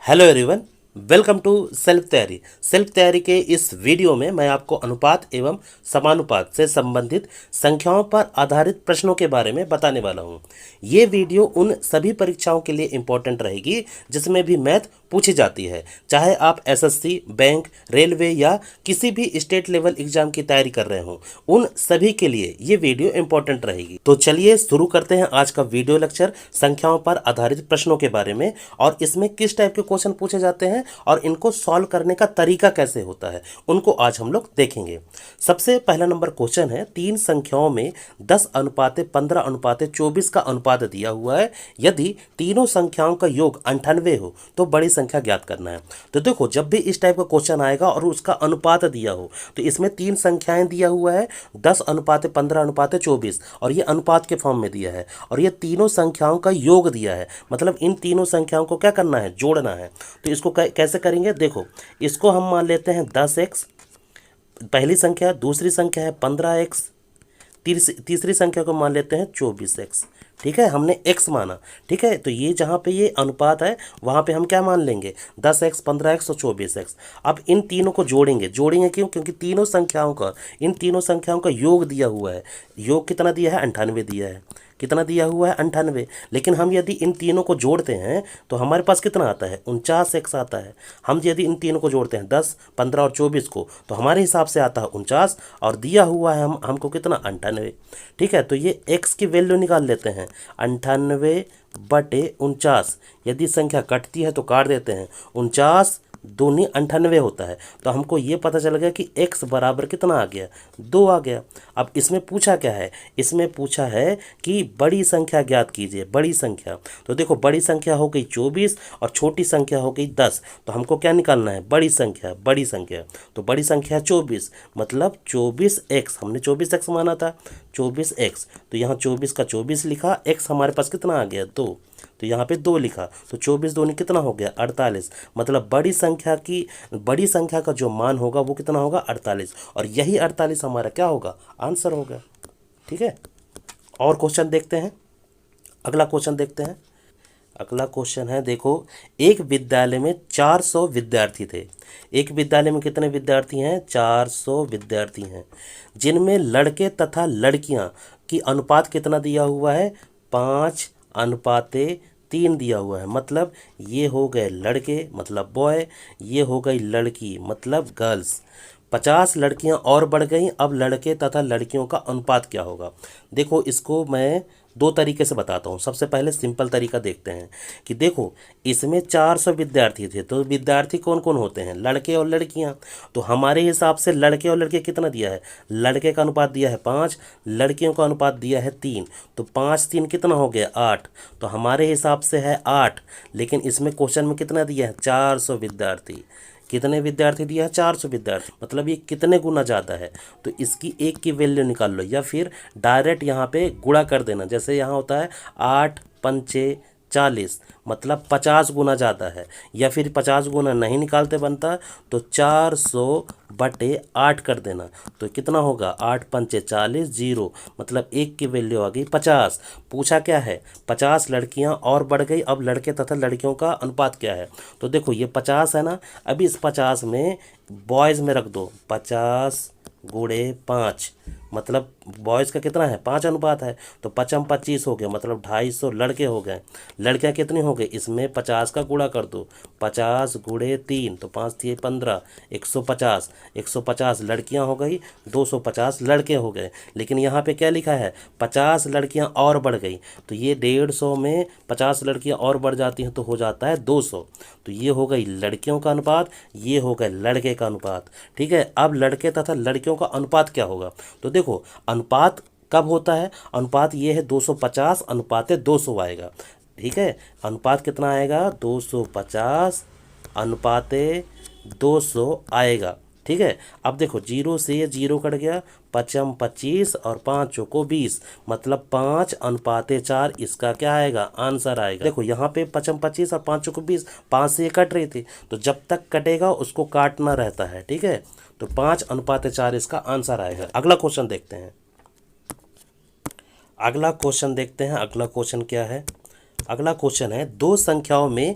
Hello everyone, welcome to self तैयारी के इस वीडियो में मैं आपको अनुपात एवं समानुपात से संबंधित संख्याओं पर आधारित प्रश्नों के बारे में बताने वाला हूं। ये वीडियो उन सभी परीक्षाओं के लिए इम्पोर्टेंट रहेगी जिसमें भी मैथ पूछी जाती है, चाहे आप एसएससी, बैंक, रेलवे या किसी भी स्टेट लेवल एग्जाम की तैयारी कर रहे हो, उन सभी के लिए ये वीडियो इम्पोर्टेंट रहेगी। तो चलिए शुरू करते हैं आज का वीडियो लेक्चर संख्याओं पर आधारित प्रश्नों के बारे में, और इसमें किस टाइप के क्वेश्चन पूछे जाते हैं और इनको सॉल्व करने का तरीका कैसे होता है, उनको आज हम लोग देखेंगे। सबसे पहला नंबर क्वेश्चन है, तीन संख्याओं में 10:15:24 का अनुपात दिया हुआ है। यदि तीनों संख्याओं का योग 98 हो तो बड़ी संख्या ज्ञात करना है। तो देखो, जब भी इस टाइप का क्वेश्चन आएगा और उसका अनुपात दिया हो तो इसमें तीन संख्याएं दिया हुआ है 10:15:24, और ये अनुपात के फॉर्म में दिया है, और ये तीनों संख्याओं का योग दिया है, मतलब इन तीनों संख्याओं को क्या करना है, जोड़ना है। तो इसको कैसे करेंगे, देखो इसको हम मान लेते हैं 10x पहली संख्या, दूसरी संख्या है 15x, तीसरी संख्या को मान लेते हैं 24x। ठीक है, हमने x माना। ठीक है, तो ये जहाँ पे ये अनुपात है वहाँ पे हम क्या मान लेंगे, 10x, 15x और 24x। अब इन तीनों को जोड़ेंगे क्यों, क्योंकि इन तीनों संख्याओं का योग दिया हुआ है। योग कितना दिया है, 98 दिया है। कितना दिया हुआ है, 98। लेकिन हम यदि इन तीनों को जोड़ते हैं तो हमारे पास कितना आता है, 49x आता है। हम यदि इन तीनों को जोड़ते हैं 10, 15 और 24 को, तो हमारे हिसाब से आता है 49, और दिया हुआ है हमको कितना, 98। ठीक है, तो ये x की वैल्यू निकाल लेते हैं, 98/49। यदि संख्या कटती है तो काट देते हैं, 49 दूनी 98 होता है। तो हमको ये पता चल गया कि x बराबर कितना आ गया, 2 आ गया। अब इसमें पूछा क्या है, इसमें पूछा है कि बड़ी संख्या ज्ञात कीजिए, बड़ी संख्या। तो देखो, बड़ी संख्या हो गई 24 और छोटी संख्या हो गई 10। तो हमको क्या निकालना है, बड़ी संख्या। तो बड़ी संख्या 24, मतलब 24x, हमने 24x माना था, 24x। तो यहाँ 24 का 24 लिखा, x हमारे पास कितना आ गया, 2। तो यहाँ पे 2 लिखा, तो 24 दूनी कितना हो गया, 48। मतलब बड़ी संख्या का जो मान होगा वो कितना होगा, 48, और यही 48 हमारा क्या होगा, आंसर होगा। ठीक है, और क्वेश्चन देखते हैं, अगला क्वेश्चन देखते हैं। अगला क्वेश्चन है, देखो, एक विद्यालय में 400 विद्यार्थी थे। एक विद्यालय में कितने विद्यार्थी हैं, 400 विद्यार्थी हैं, जिनमें लड़के तथा लड़कियां की अनुपात कितना दिया हुआ है, 5:3 दिया हुआ है। मतलब ये हो गए लड़के, मतलब बॉय, ये हो गई लड़की, मतलब गर्ल्स। 50 लड़कियां और बढ़ गई। अब लड़के तथा लड़कियों का अनुपात क्या होगा। देखो, इसको मैं दो तरीके से बताता हूँ। सबसे पहले सिंपल तरीका देखते हैं कि देखो, इसमें 400 विद्यार्थी थे, तो विद्यार्थी कौन कौन होते हैं, लड़के और लड़कियां। तो हमारे हिसाब से लड़के और लड़के कितना दिया है, लड़के का अनुपात दिया है 5, लड़कियों का अनुपात दिया है 3। तो 5 3 कितना हो गया, 8। तो हमारे हिसाब से है 8। लेकिन इसमें क्वेश्चन में कितना दिया है, 400 विद्यार्थी। कितने विद्यार्थी दिया है, 400 विद्यार्थी। मतलब ये कितने गुना ज़्यादा है। तो इसकी एक की वैल्यू निकाल लो, या फिर डायरेक्ट यहाँ पे गुणा कर देना। जैसे यहाँ होता है 8 पंचे 40, मतलब 50 गुना ज़्यादा है। या फिर 50 गुना नहीं निकालते बनता तो 400/8 कर देना। तो कितना होगा, 8 पंचे 40, 0, मतलब एक की वैल्यू आ गई 50। पूछा क्या है, 50 लड़कियां और बढ़ गई। अब लड़के तथा लड़कियों का अनुपात क्या है। तो देखो, ये 50 है ना, अभी इस 50 में बॉयज़ में रख दो, 50/5, मतलब बॉयज़ का कितना है, 5 अनुपात है। तो 5×25 हो गया, मतलब 250 लड़के हो गए। लड़कियां कितनी हो गई, इसमें 50 का गुणा कर दो, 50×3, तो 5 3 15, 150। 150 लड़कियां हो गई, 250 लड़के हो गए। लेकिन यहाँ पे क्या लिखा है, 50 लड़कियां और बढ़ गई। तो ये 150 में 50 लड़कियां और बढ़ जाती हैं तो हो जाता है 200। तो ये हो गई लड़कियों का अनुपात, ये हो गए लड़के का अनुपात। ठीक है, अब लड़के तथा लड़कियों का अनुपात क्या होगा। तो देखो, अनुपात कब होता है, अनुपात ये है 250 अनुपात 200 आएगा। ठीक है, अनुपात कितना आएगा, 250 अनुपात 200 आएगा। ठीक है, अब देखो, 0 से 0 कट गया, 5×25 और 5 को 20, मतलब 5:4 इसका क्या आएगा, आंसर आएगा। देखो यहाँ पे 5×25 और 5 को 20, 5 से ये कट रही थी, तो जब तक कटेगा उसको काटना रहता है। ठीक है, तो 5:4 इसका आंसर आएगा। अगला क्वेश्चन देखते हैं। अगला क्वेश्चन क्या है, अगला क्वेश्चन है, दो संख्याओं में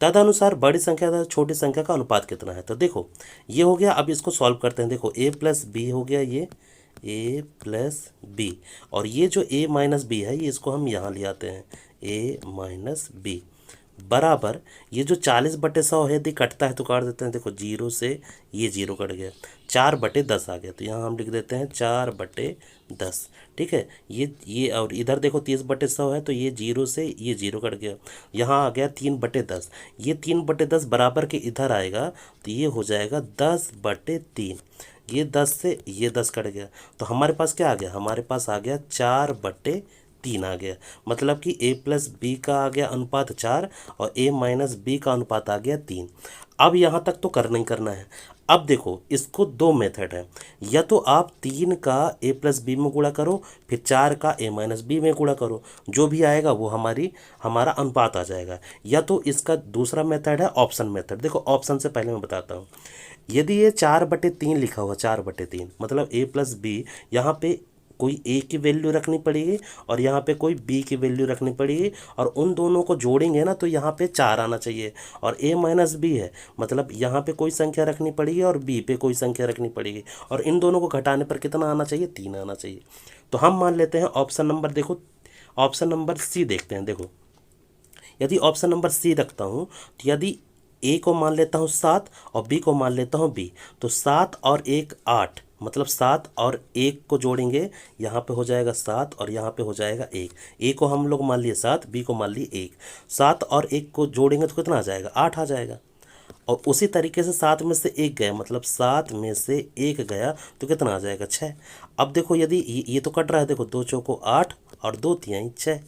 तदनुसार बड़ी संख्या तथा छोटी संख्या का अनुपात कितना है। तो देखो ये हो गया, अब इसको सॉल्व करते हैं। देखो a प्लस बी हो गया, ये a प्लस बी, और ये जो a माइनस बी है ये इसको हम यहाँ ले आते हैं, a माइनस बी बराबर ये जो 40/100 है, यदि कटता है तो काट देते हैं। देखो 0 से ये 0 कट गया, 4/10 आ गया, तो यहाँ हम लिख देते हैं 4/10। ठीक है, ये और इधर देखो 30/100 है, तो ये 0 से ये 0 कट गया, यहाँ आ गया 3/10। ये 3/10 बराबर के इधर आएगा, तो ये हो जाएगा 10/3। ये 10 से ये 10 कट गया, तो हमारे पास क्या आ गया, हमारे पास आ गया 4/3 आ गया। मतलब कि a प्लस बी का आ गया अनुपात 4 और a माइनस बी का अनुपात आ गया 3। अब यहाँ तक तो करना ही करना है। अब देखो इसको दो मेथड है, या तो आप 3 का a प्लस बी में गुणा करो, फिर 4 का a माइनस बी में गुणा करो, जो भी आएगा वो हमारा अनुपात आ जाएगा। या तो इसका दूसरा मेथड है ऑप्शन मेथड। देखो ऑप्शन से पहले मैं बताता हूँ, यदि ये 4/3 लिखा हुआ, 4/3 मतलब a प्लस बी, यहाँ पे कोई a की वैल्यू रखनी पड़ेगी और यहाँ पे कोई b की वैल्यू रखनी पड़ेगी, और उन दोनों को जोड़ेंगे ना तो यहाँ पे 4 आना चाहिए। और a माइनस बी है, मतलब यहाँ पे कोई संख्या रखनी पड़ेगी और b पे कोई संख्या रखनी पड़ेगी, और इन दोनों को घटाने पर कितना आना चाहिए, 3 आना चाहिए। तो हम मान लेते हैं ऑप्शन नंबर, देखो ऑप्शन नंबर सी देखते हैं। देखो यदि ऑप्शन नंबर सी रखता हूँ, तो यदि ए को मान लेता हूँ 7 और बी को मान लेता हूँ बी, तो 7 और 1 8, मतलब 7 और 1 को जोड़ेंगे, यहाँ पे हो जाएगा 7 और यहाँ पे हो जाएगा 1। ए को हम लोग मान लिए 7, बी को मान लिए 1। 7 और 1 को जोड़ेंगे तो कितना आ जाएगा, 8 आ जाएगा। और उसी तरीके से 7 में से 1 गया, मतलब 7 में से 1 गया तो कितना आ जाएगा, 6। अब देखो यदि ये तो कट रहा है, देखो 2 चौको 8 और 2 तिहाई 6,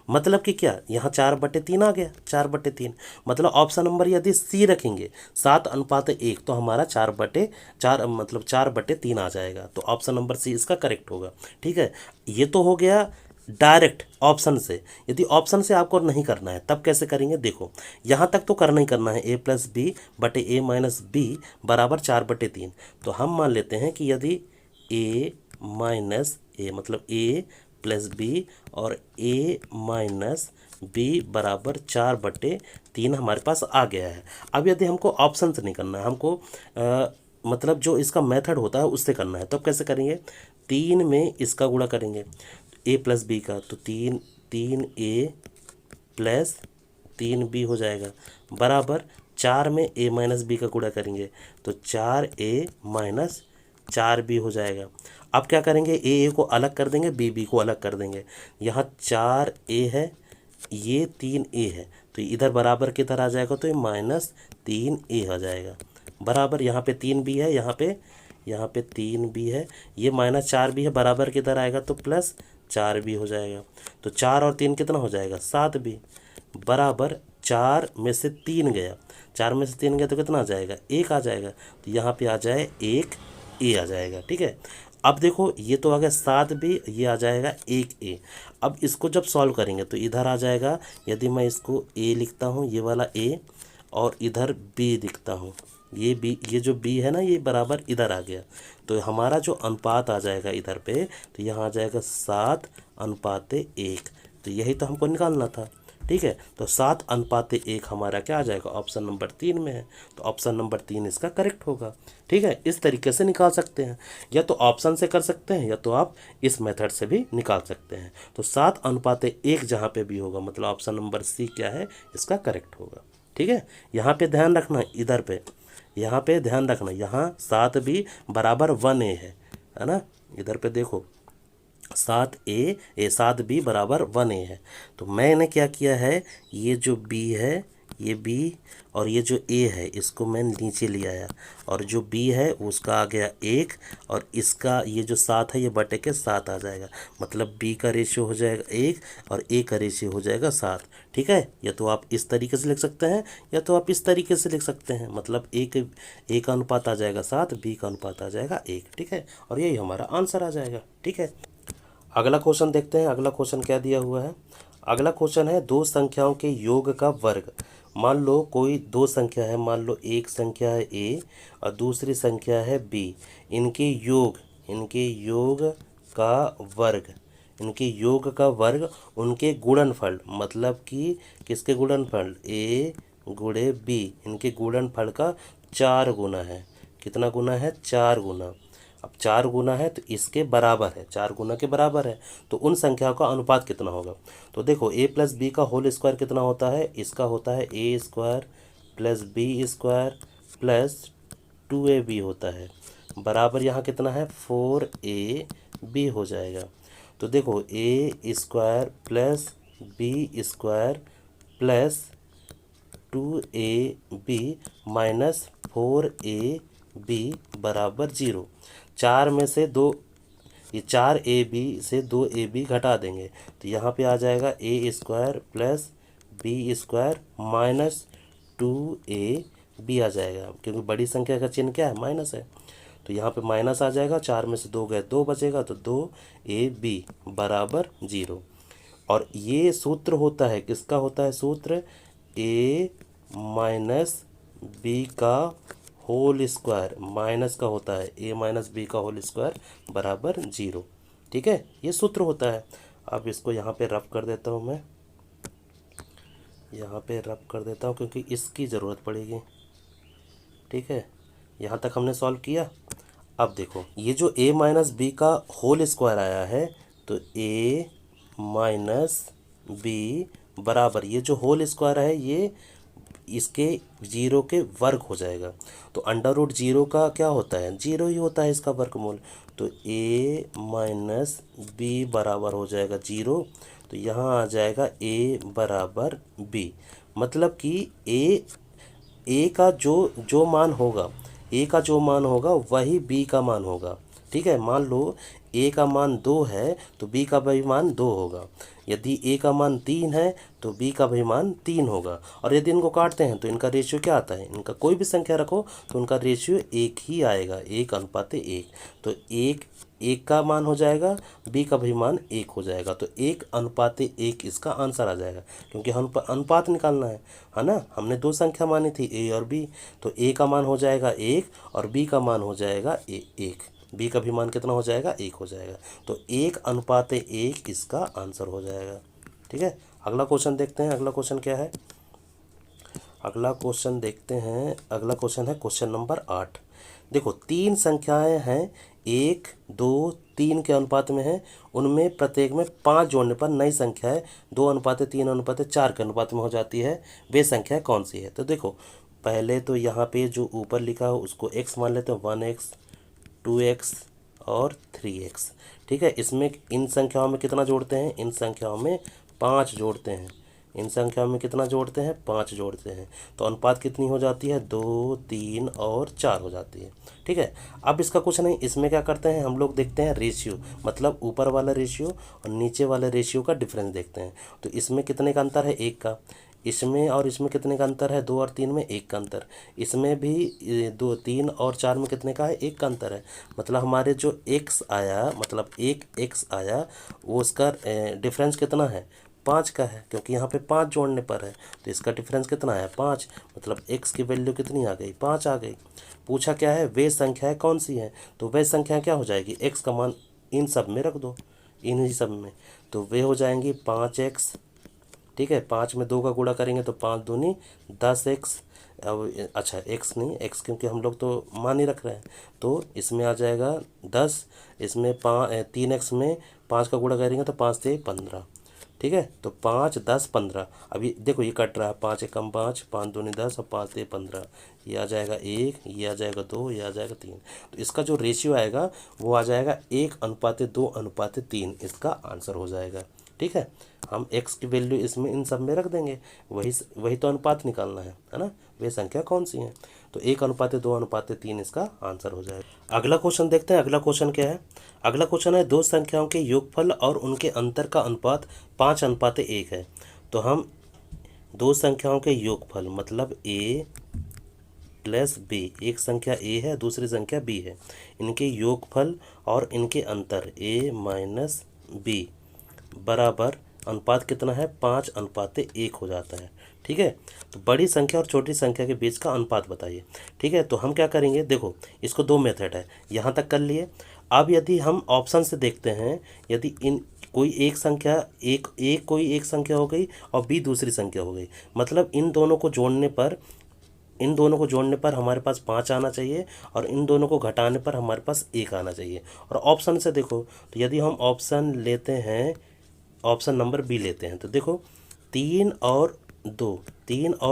मतलब कि क्या, यहाँ 4/3 आ गया, 4/3। मतलब ऑप्शन नंबर यदि सी रखेंगे 7:1, तो हमारा 4/4 मतलब 4/3 आ जाएगा। तो ऑप्शन नंबर सी इसका करेक्ट होगा। ठीक है, ये तो हो गया डायरेक्ट ऑप्शन से। यदि ऑप्शन से आपको नहीं करना है तब कैसे करेंगे, देखो यहाँ तक तो करना ही करना है, a प्लस बी बटे a माइनस बी बराबर 4/3। तो हम मान लेते हैं कि यदि a माइनस ए मतलब a प्लस बी और a माइनस बी बराबर 4/3 हमारे पास आ गया है। अब यदि हमको ऑप्शन से नहीं करना है, हमको मतलब जो इसका मेथड होता है उससे करना है, तब कैसे करेंगे, 3 में इसका गुणा करेंगे a प्लस बी का, तो 3a प्लस 3b हो जाएगा, बराबर 4 में a माइनस बी का गुणा करेंगे तो 4a माइनस 4b हो जाएगा। अब क्या करेंगे, a को अलग कर देंगे, b को अलग कर देंगे। यहाँ 4a है, ये 3a है, तो इधर बराबर किधर आ जाएगा, तो ये -3a आ जाएगा, बराबर यहाँ पे 3b है, यहाँ पे 3b है, ये -4b है, बराबर किधर आएगा, तो +4b हो जाएगा। तो 4 और 3 कितना हो जाएगा, 7b, बराबर 4 में से 3 गया, 4 में से 3 गया तो कितना आ जाएगा, 1 आ जाएगा। तो यहाँ पे आ जाए 1a आ जाएगा। ठीक है, अब देखो ये तो आ गया 7b, ये आ जाएगा 1a। अब इसको जब सॉल्व करेंगे तो इधर आ जाएगा, यदि मैं इसको a लिखता हूँ, ये वाला a, और इधर b लिखता हूँ, ये b, ये जो b है ना ये बराबर इधर आ गया, तो हमारा जो अनुपात आ जाएगा इधर पे, तो यहाँ आ जाएगा 7:1। तो यही तो हमको निकालना था। ठीक है, तो 7:1 हमारा क्या आ जाएगा, ऑप्शन नंबर 3 में है, तो ऑप्शन नंबर 3 इसका करेक्ट होगा। ठीक है, इस तरीके से निकाल सकते हैं, या तो ऑप्शन से कर सकते हैं या तो आप इस मेथड से भी निकाल सकते हैं। तो 7:1 जहाँ पे भी होगा मतलब ऑप्शन नंबर सी क्या है, इसका करेक्ट होगा। ठीक है, यहाँ पे ध्यान रखना, इधर पे यहाँ पे ध्यान रखना, यहाँ 7b बराबर 1a है ना, इधर पे देखो 7b बराबर 1a है। तो मैंने क्या किया है, ये जो b है, ये b और ये जो a है इसको मैं नीचे ले आया, और जो b है उसका आ गया 1, और इसका ये जो 7 है ये बटे के 7 आ जाएगा, मतलब b का रेशियो हो जाएगा 1 और a का रेशियो हो जाएगा 7। ठीक है, या तो आप इस तरीके से लिख सकते हैं या तो आप इस तरीके से लिख सकते हैं, मतलब a का अनुपात आ जाएगा 7, b का अनुपात आ जाएगा 1। ठीक है, और यही हमारा आंसर आ जाएगा। ठीक है, अगला क्वेश्चन देखते हैं। अगला क्वेश्चन क्या दिया हुआ है, अगला क्वेश्चन है दो संख्याओं के योग का वर्ग। मान लो कोई दो संख्या है, मान लो एक संख्या है a और दूसरी संख्या है b, इनके योग का वर्ग, इनके योग का वर्ग, उनके गुणनफल, मतलब कि किसके गुणनफल, a गुणे बी, इनके गुणनफल का 4 गुना है। कितना गुना है? 4 गुना। अब 4 गुना है तो इसके बराबर है, 4 गुना के बराबर है, तो उन संख्याओं का अनुपात कितना होगा? तो देखो ए प्लस बी का होल स्क्वायर कितना होता है? इसका होता है A square plus B square plus 2ab होता है, बराबर यहाँ कितना है? 4ab हो जाएगा। तो देखो A square plus B square plus 2ab minus 4ab बराबर 0। 4 में से 2, ये 4ab से 2ab घटा देंगे तो यहाँ पे आ जाएगा A square plus B square minus 2ab आ जाएगा, क्योंकि बड़ी संख्या का चिन्ह क्या है? माइनस है, तो यहाँ पे माइनस आ जाएगा। 4 में से 2 गए, 2 बचेगा, तो 2ab बराबर 0। और ये सूत्र होता है, किसका होता है सूत्र? a माइनस बी का होल स्क्वायर, माइनस का होता है a माइनस बी का होल स्क्वायर बराबर 0। ठीक है, ये सूत्र होता है। अब इसको यहाँ पे रफ कर देता हूँ मैं, यहाँ पे रफ कर देता हूँ क्योंकि इसकी ज़रूरत पड़ेगी। ठीक है, यहाँ तक हमने सॉल्व किया। अब देखो ये जो a माइनस बी का होल स्क्वायर आया है, तो a माइनस बी बराबर, ये जो होल स्क्वायर है ये इसके 0 के वर्ग हो जाएगा। तो अंडर रूट 0 का क्या होता है? 0 ही होता है इसका वर्गमूल। तो a माइनस बी बराबर हो जाएगा 0। तो यहाँ आ जाएगा a बराबर b, मतलब कि a का जो मान होगा, a का जो मान होगा वही b का मान होगा। ठीक है, मान लो a का मान 2 है तो b का भी मान 2 होगा। यदि a का मान 3 है तो b का भी मान 3 होगा। और यदि इनको काटते हैं तो इनका रेशियो क्या आता है? इनका कोई भी संख्या रखो तो उनका रेशियो 1 ही आएगा, 1:1। तो 1 का मान हो जाएगा, b का भी मान 1 हो जाएगा। तो 1:1 इसका आंसर आ जाएगा, क्योंकि हम अनुपात निकालना है ना। हमने 2 संख्या मानी थी a और b, तो a का मान हो जाएगा 1 और b का मान हो जाएगा 1। b का भी मान कितना हो जाएगा? 1 हो जाएगा। तो 1:1 इसका आंसर हो जाएगा। ठीक है, अगला क्वेश्चन देखते हैं। अगला क्वेश्चन क्या है? अगला क्वेश्चन देखते हैं। अगला क्वेश्चन है क्वेश्चन नंबर 8। देखो 3 संख्याएं हैं, 1, 2, 3 के अनुपात में है। उनमें प्रत्येक में 5 जोड़ने पर नई संख्या है 2:3:4 के अनुपात में हो जाती है। वे संख्या कौन सी है? तो देखो पहले तो यहाँ पे जो ऊपर लिखा हो उसको x मान लेते हैं, 1x 2x और 3x। ठीक है, इसमें इन संख्याओं में कितना जोड़ते हैं? इन संख्याओं में 5 जोड़ते हैं। इन संख्याओं में कितना जोड़ते हैं? 5 जोड़ते हैं। तो अनुपात कितनी हो जाती है? 2, 3 और 4 हो जाती है। ठीक है, अब इसका कुछ नहीं, इसमें क्या करते हैं हम लोग? देखते हैं रेशियो, मतलब ऊपर वाला रेशियो और नीचे वाले रेशियो का डिफरेंस देखते हैं। तो इसमें कितने का अंतर है? 1 का। इसमें और इसमें कितने का अंतर है? 2 और 3 में 1 का अंतर। इसमें भी 2, 3 और 4 में कितने का है? 1 का अंतर है। मतलब हमारे जो x आया, मतलब 1x आया, वो उसका डिफरेंस कितना है? 5 का है, क्योंकि यहाँ पे 5 जोड़ने पर है। तो इसका डिफरेंस कितना है? 5। मतलब x की वैल्यू कितनी आ गई? 5 आ गई। पूछा क्या है? वे संख्याएं कौन सी हैं? तो वे संख्याएं क्या हो जाएगी? x का मान इन सब में रख दो, इन ही सब में। तो वे हो जाएंगी 5x। ठीक है, 5 में 2 का गुणा करेंगे तो 5 दूनी 10x। अब अच्छा x नहीं, x क्योंकि हम लोग तो मान ही रख रहे हैं, तो इसमें आ जाएगा 10। इसमें 3x में 5 का गुणा करेंगे तो 5 से 15। ठीक है, तो 5, 10, 15। अभी देखो ये कट रहा है, 5 एकम 5, 5 दूनी 10 और 5 से 15। ये आ जाएगा 1, ये आ जाएगा 2, ये आ जाएगा 3। तो इसका जो रेशियो आएगा वो आ जाएगा 1:2:3, इसका आंसर हो जाएगा। ठीक है, हम x की वैल्यू इसमें इन सब में रख देंगे, वही तो अनुपात निकालना है ना। वे संख्या कौन सी हैं? तो 1:2:3 इसका आंसर हो जाएगा। अगला क्वेश्चन देखते हैं। अगला क्वेश्चन क्या है? अगला क्वेश्चन है 2 संख्याओं के योगफल और उनके अंतर का अनुपात 5:1 है। तो हम 2 संख्याओं के योगफल, मतलब a प्लस b, एक संख्या a है दूसरी संख्या b है, इनके योगफल और इनके अंतर a माइनस b बराबर अनुपात कितना है? 5:1 हो जाता है। ठीक है, तो बड़ी संख्या और छोटी संख्या के बीच का अनुपात बताइए। ठीक है, तो हम क्या करेंगे? देखो इसको 2 मेथड है, यहाँ तक कर लिए। अब यदि हम ऑप्शन से देखते हैं, यदि कोई एक संख्या कोई एक संख्या हो गई और बी दूसरी संख्या हो गई, मतलब इन दोनों को जोड़ने पर हमारे पास 5 आना चाहिए और इन दोनों को घटाने पर हमारे पास 1 आना चाहिए। और ऑप्शन से देखो, तो यदि हम ऑप्शन लेते हैं, ऑप्शन नंबर बी लेते हैं, तो देखो 3 और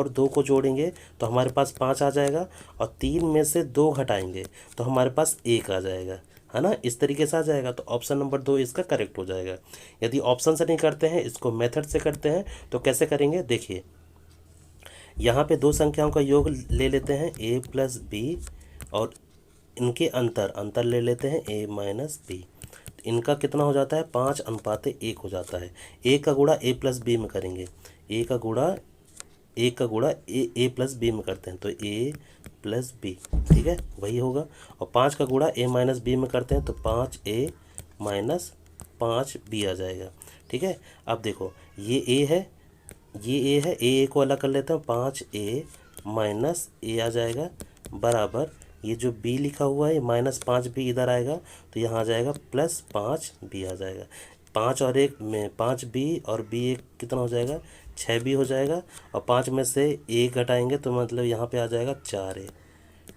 2 को जोड़ेंगे तो हमारे पास 5 आ जाएगा, और 3 में से 2 घटाएंगे तो हमारे पास 1 आ जाएगा, है ना। इस तरीके से आ जाएगा, तो ऑप्शन नंबर 2 इसका करेक्ट हो जाएगा। यदि ऑप्शन से नहीं करते हैं, इसको मेथड से करते हैं, तो कैसे करेंगे देखिए। यहाँ पे दो संख्याओं का योग ले लेते हैं a प्लस बी, और इनके अंतर ले लेते हैं a माइनस बी। इनका कितना हो जाता है, 5:1 हो जाता है। a का गुणा a प्लस बी में करेंगे, a का गुणा a प्लस बी में करते हैं तो a प्लस बी, ठीक है, वही होगा। और 5 का गुणा a माइनस बी में करते हैं तो 5a माइनस 5b आ जाएगा, ठीक है। अब देखो ये a है, ये a है, a को अलग कर लेते हैं, 5a माइनस a आ जाएगा, बराबर ये जो b लिखा हुआ है -5b इधर आएगा तो यहाँ आ जाएगा +5b आ जाएगा। 5 और 1 में 5b और b एक कितना हो जाएगा, 6b हो जाएगा। और 5 में से 1 घटाएंगे तो मतलब यहाँ पे आ जाएगा 4a,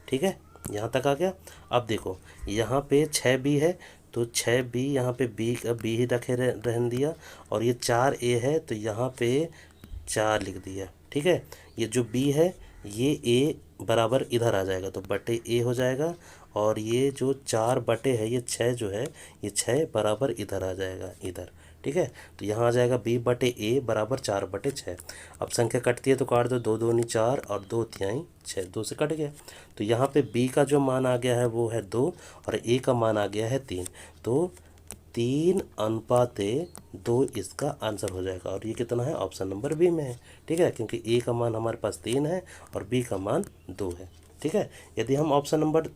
ठीक है, यहाँ तक आ गया। अब देखो यहाँ पे 6b है तो 6b यहाँ पे b ही रखे रहने दिया, और ये 4a है तो यहाँ पे 4 लिख दिया, ठीक है। ये जो b है ये a बराबर इधर आ जाएगा तो बटे a हो जाएगा, और ये जो 4 बटे है ये 6 जो है ये 6 बराबर इधर आ जाएगा, इधर, ठीक है। तो यहाँ आ जाएगा b बटे a बराबर 4/6। अब संख्या कटती है तो काट दो, 2 दूनी 4 और 2 तिहाई 6, 2 से कट गया। तो यहाँ पे b का जो मान आ गया है वो है 2 और a का मान आ गया है 3, तो 3:2 इसका आंसर हो जाएगा। और ये कितना है, ऑप्शन नंबर बी में है, ठीक है, क्योंकि ए का मान हमारे पास 3 है और बी का मान 2 है, ठीक है। यदि हम ऑप्शन नंबर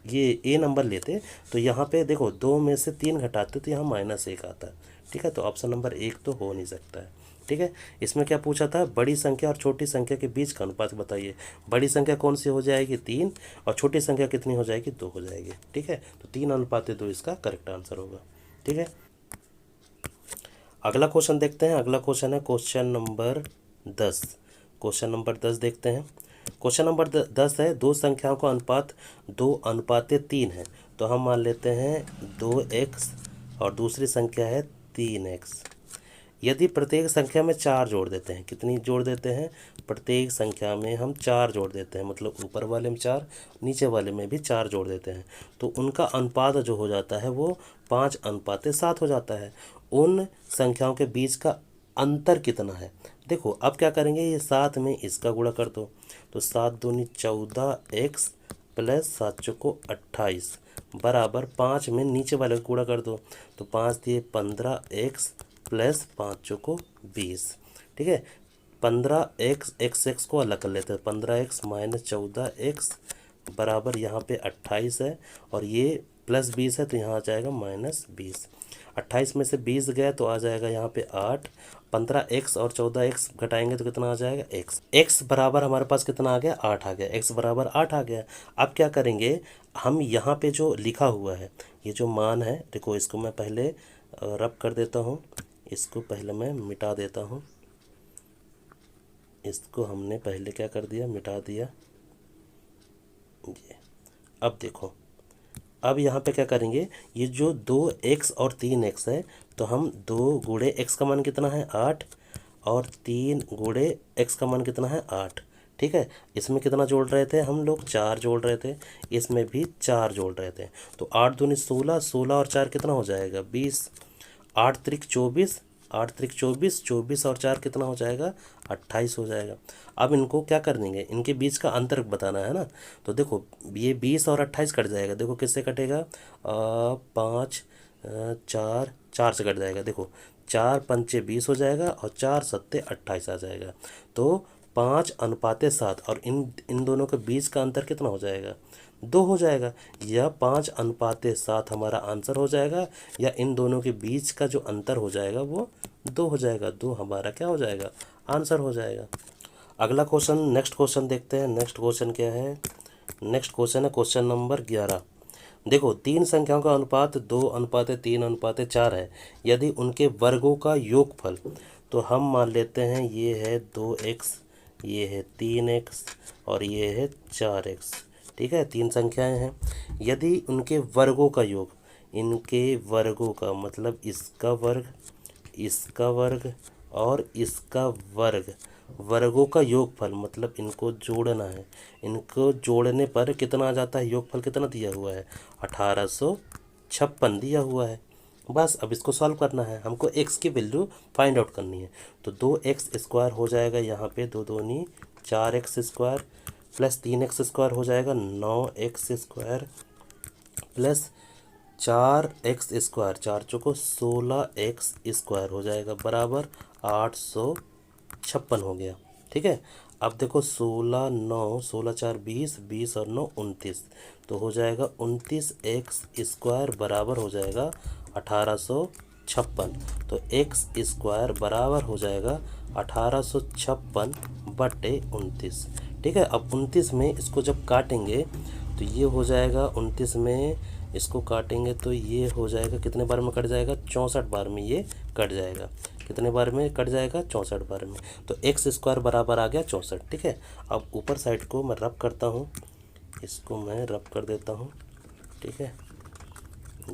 ये ए नंबर लेते तो यहाँ पे देखो 2 में से 3 घटाते तो यहाँ -1 आता है, ठीक है। तो ऑप्शन नंबर 1 तो हो नहीं सकता है, ठीक है। इसमें क्या पूछा था, बड़ी संख्या और छोटी संख्या के बीच का अनुपात बताइए। बड़ी संख्या कौन सी हो जाएगी, 3, और छोटी संख्या कितनी हो जाएगी, 2 हो जाएगी, ठीक है। तो 3:2 इसका करेक्ट आंसर होगा, ठीक है। अगला क्वेश्चन देखते हैं। अगला क्वेश्चन है क्वेश्चन नंबर 10। क्वेश्चन नंबर 10 देखते हैं। क्वेश्चन नंबर 10 है, दो संख्याओं का अनुपात 2:3 है, तो हम मान लेते हैं 2x और दूसरी संख्या है 3x। यदि प्रत्येक संख्या में 4 जोड़ देते हैं, कितनी जोड़ देते हैं, प्रत्येक संख्या में हम 4 जोड़ देते हैं, मतलब ऊपर वाले में 4 नीचे वाले में भी 4 जोड़ देते हैं, तो उनका अनुपात जो हो जाता है वो 5:7 हो जाता है। उन संख्याओं के बीच का अंतर कितना है, देखो अब क्या करेंगे, ये 7 में इसका गुणा कर दो, तो 7 दूनी 14x प्लस 7 चौको 28 बराबर 5 में नीचे वाले को गुणा कर दो, तो 5 दिए 15x प्लस 5 चौको 20, ठीक है। 15x को अलग कर लेते हैं, 15x माइनस 14x बराबर यहाँ पे 28 है, और ये प्लस 20 है तो यहाँ आ जाएगा -20। 28 में से 20 गया तो आ जाएगा यहाँ पे 8। 15x और 14x घटाएंगे तो कितना आ जाएगा, x बराबर हमारे पास कितना आ गया, 8 आ गया, x बराबर 8 आ गया। अब क्या करेंगे, हम यहाँ पे जो लिखा हुआ है ये जो मान है, देखो इसको मैं पहले रब कर देता हूँ, इसको पहले मैं मिटा देता हूँ, इसको हमने पहले क्या कर दिया, मिटा दिया ये। अब देखो, अब यहाँ पे क्या करेंगे, ये जो 2x और 3x है तो हम 2 गुणे x का मान कितना है 8 और 3 गुणे x का मान कितना है 8, ठीक है। इसमें कितना जोड़ रहे थे हम लोग, 4 जोड़ रहे थे, इसमें भी 4 जोड़ रहे थे, तो 8 दूनी 16, 16 और 4 कितना हो जाएगा 20, 8 त्रिक 24, 8 त्रिक 24, 24 और 4 कितना हो जाएगा 28 हो जाएगा। अब इनको क्या कर देंगे, इनके बीच का अंतर बताना है ना, तो देखो ये 20 और 28 कट जाएगा, देखो किससे कटेगा, 5 4 से कट जाएगा, देखो 4 पंचे 20 हो जाएगा और 4 सत्ते 28 आ जाएगा, तो 5:7 और इन दोनों के बीच का अंतर कितना हो जाएगा, 2 हो जाएगा। यह 5:7 हमारा आंसर हो जाएगा, या इन दोनों के बीच का जो अंतर हो जाएगा वो 2 हो जाएगा, 2 हमारा क्या हो जाएगा, आंसर हो जाएगा। अगला क्वेश्चन, नेक्स्ट क्वेश्चन देखते हैं। नेक्स्ट क्वेश्चन क्या है, नेक्स्ट क्वेश्चन है क्वेश्चन नंबर 11। देखो तीन संख्याओं का अनुपात 2:3:4 है। यदि उनके वर्गों का योगफल, तो हम मान लेते हैं ये है 2x, ये है 3x और ये है 4x। ठीक है, तीन संख्याएं हैं। यदि उनके वर्गों का योग, इनके वर्गों का मतलब इसका वर्ग, इसका वर्ग और इसका वर्ग, वर्गों का योगफल मतलब इनको जोड़ना है। इनको जोड़ने पर कितना आ जाता है, योगफल कितना दिया हुआ है, 1856 दिया हुआ है। बस अब इसको सॉल्व करना है, हमको x की वैल्यू फाइंड आउट करनी है। तो 2x² हो जाएगा, यहाँ पे 2 दूनी 4x² प्लस 3x² हो जाएगा 9x² प्लस 4x², 4 चौको 16x² हो जाएगा बराबर 856 हो गया। ठीक है, अब देखो 16 9 16 4 20, 20 और 9 29, तो हो जाएगा 29x² बराबर हो जाएगा 1856। तो x² बराबर हो जाएगा 1856/29। ठीक है, अब 29 में इसको जब काटेंगे तो ये हो जाएगा, 29 में इसको काटेंगे तो ये हो जाएगा, कितने बार में कट जाएगा, 64 बार में ये कट जाएगा। कितने बार में कट जाएगा, 64 बार में। तो x² बराबर आ गया 64। ठीक है, अब ऊपर साइड को मैं रब करता हूँ, इसको मैं रब कर देता हूँ। ठीक है,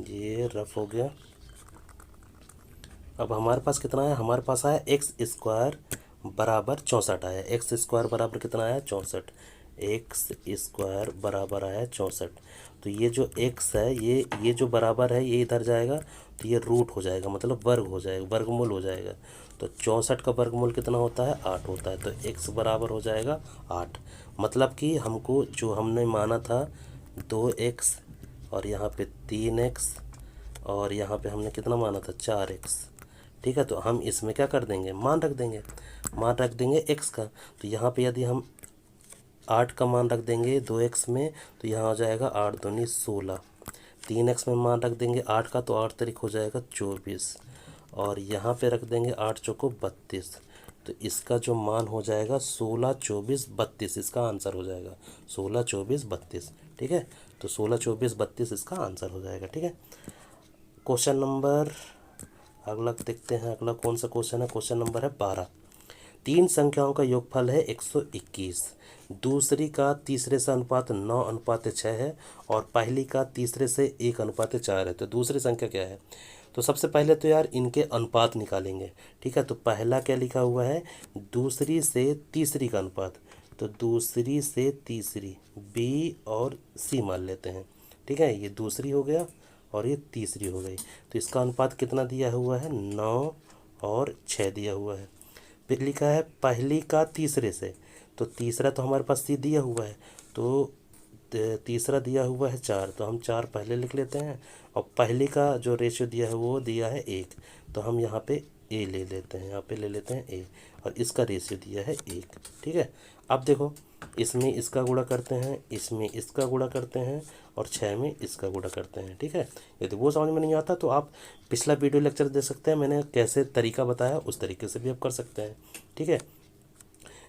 ये रफ हो गया। अब हमारे पास कितना है, हमारे पास आया x² बराबर 64 आया। x² बराबर कितना आया, 64। x² बराबर आया 64। तो ये जो x है, ये जो बराबर है ये इधर जाएगा तो ये रूट हो जाएगा, मतलब वर्ग हो जाएगा, वर्गमूल हो जाएगा। तो 64 का वर्गमूल कितना होता है, 8 होता है। तो x बराबर हो जाएगा 8। मतलब कि हमको जो हमने माना था 2x और यहाँ पे 3x और यहाँ पे हमने कितना माना था, 4x। ठीक है, तो हम इसमें क्या कर देंगे, मान रख देंगे, मान रख देंगे x का। तो यहाँ पे यदि हम 8 का मान रख देंगे 2x में, तो यहाँ हो जाएगा 8 दूनी 16। 3x में मान रख देंगे 8 का, तो 8 तारीख हो जाएगा 24। और यहाँ पे रख देंगे 8 चौको 32। तो इसका जो मान हो जाएगा 16 24 32, इसका आंसर हो जाएगा 16 24 32। ठीक है, तो 16 24 32 इसका आंसर हो जाएगा। ठीक है, क्वेश्चन नंबर अगला देखते हैं। अगला कौन सा क्वेश्चन है, क्वेश्चन नंबर है 12। तीन संख्याओं का योगफल है 121। दूसरी का तीसरे से अनुपात 9:6 है और पहली का तीसरे से 1:4 है। तो दूसरी संख्या क्या है, तो सबसे पहले तो यार इनके अनुपात निकालेंगे। ठीक है, तो पहला क्या लिखा हुआ है, दूसरी से तीसरी का अनुपात। तो दूसरी से तीसरी b और c मान लेते हैं। ठीक है, ये दूसरी हो गया और ये तीसरी हो गई। तो इसका अनुपात कितना दिया हुआ है, 9 और 6 दिया हुआ है। फिर लिखा है पहली का तीसरे से, तो तीसरा तो हमारे पास सी दिया हुआ है, तो तीसरा दिया हुआ है 4, तो हम 4 पहले लिख लेते हैं। और पहले का जो रेशियो दिया है वो दिया है 1, तो हम यहाँ पे ए ले लेते हैं, यहाँ पे ले लेते हैं ए, और इसका रेशियो दिया है 1। ठीक है, अब देखो इसमें इसका गुणा करते हैं, इसमें इसका गुणा करते हैं और 6 में इसका गुणा करते हैं। ठीक है, यदि वो समझ में नहीं आता तो आप पिछला वीडियो लेक्चर दे सकते हैं, मैंने कैसे तरीका बताया उस तरीके से भी आप कर सकते हैं। ठीक है,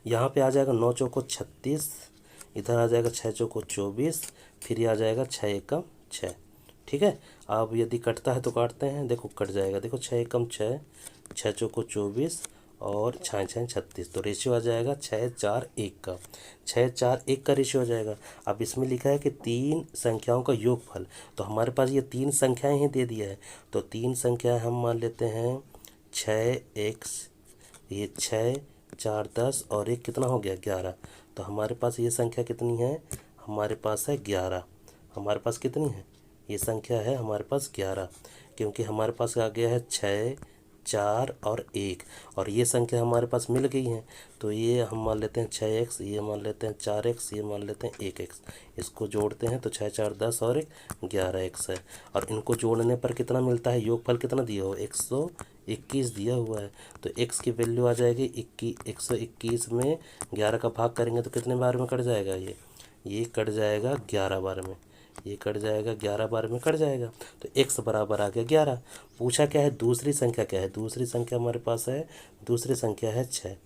यहाँ पे आ जाएगा 9 चौको 36, इधर आ जाएगा 6 चौको 24, फिर ये आ जाएगा 6 एकम 6। ठीक है, अब यदि कटता है तो काटते हैं, देखो कट जाएगा, देखो 6 एकम 6, 6 चौको 24 और 6 6 36, तो रेशियो आ जाएगा 6 4 1 का, 6 4 1 का रेशियो आ जाएगा। अब इसमें लिखा है कि तीन संख्याओं का योगफल, तो हमारे पास ये तीन संख्याएं ही दे दिया है। तो तीन संख्याएं हम मान लेते हैं 6x, ये 6 4 10 और एक कितना हो गया 11। तो हमारे पास ये संख्या कितनी है, हमारे पास है 11। हमारे पास कितनी है, ये संख्या है हमारे पास 11, क्योंकि हमारे पास आ गया है 6 4 और 1, और ये संख्या हमारे पास मिल गई है। तो ये हम मान लेते हैं 6x, ये मान लेते हैं 4x, ये मान लेते हैं 1x। इसको जोड़ते हैं तो 6 4 10 और 1 11x है। और इनको जोड़ने पर कितना मिलता है, योगफल कितना दिया हो, 121 दिया हुआ है। तो x की वैल्यू आ जाएगी 121 में 11 का भाग करेंगे तो कितने बार में कट जाएगा, ये कट जाएगा 11 बार में, ये कट जाएगा 11 बार में कट जाएगा। तो x बराबर आ गया 11। पूछा क्या है, दूसरी संख्या क्या है, दूसरी संख्या हमारे पास है, दूसरी संख्या है 6।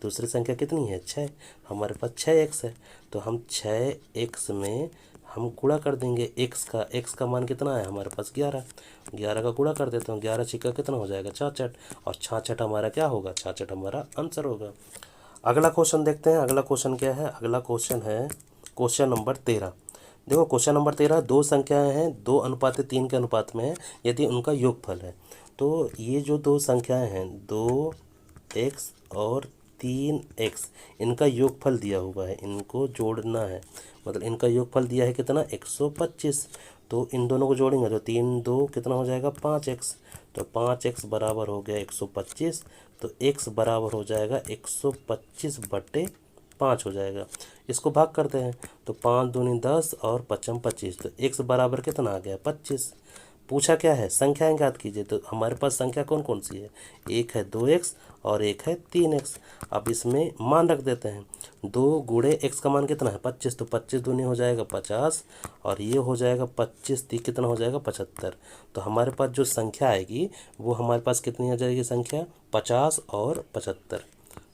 दूसरी संख्या कितनी है, 6, हमारे पास 6x है। तो हम 6x में हम गुणा कर देंगे एक्स का मान कितना है हमारे पास 11, 11 का गुणा कर देते हैं, 11 छिक्का कितना हो जाएगा 66, और 66 हमारा क्या होगा, 66 हमारा आंसर होगा। अगला क्वेश्चन देखते हैं, अगला क्वेश्चन क्या है, अगला क्वेश्चन है क्वेश्चन नंबर 13। देखो क्वेश्चन नंबर 13, दो संख्याएं हैं 2:3 के अनुपात में है यदि उनका योगफल है। तो ये जो दो संख्याएं हैं 2x और 3x, इनका योगफल दिया हुआ है, इनको जोड़ना है, मतलब इनका योगफल दिया है कितना 125। तो इन दोनों को जोड़ेंगे तो 3 2 कितना हो जाएगा 5x, तो 5x बराबर हो गया 125, तो x बराबर हो जाएगा 125/5 हो जाएगा। इसको भाग करते हैं तो 5 दूनी 10 और 5 25, तो x बराबर कितना आ गया 25। पूछा क्या है, संख्याएं ज्ञात कीजिए, तो हमारे पास संख्या कौन कौन सी है, एक है 2x और एक है 3x। अब इसमें मान रख देते हैं, 2 गुणे x का मान कितना है 25, तो 25 दूनी हो जाएगा 50 और ये हो जाएगा 25 3 कितना हो जाएगा 75। तो हमारे पास जो संख्या आएगी वो हमारे पास कितनी आ जाएगी संख्या 50 और 75,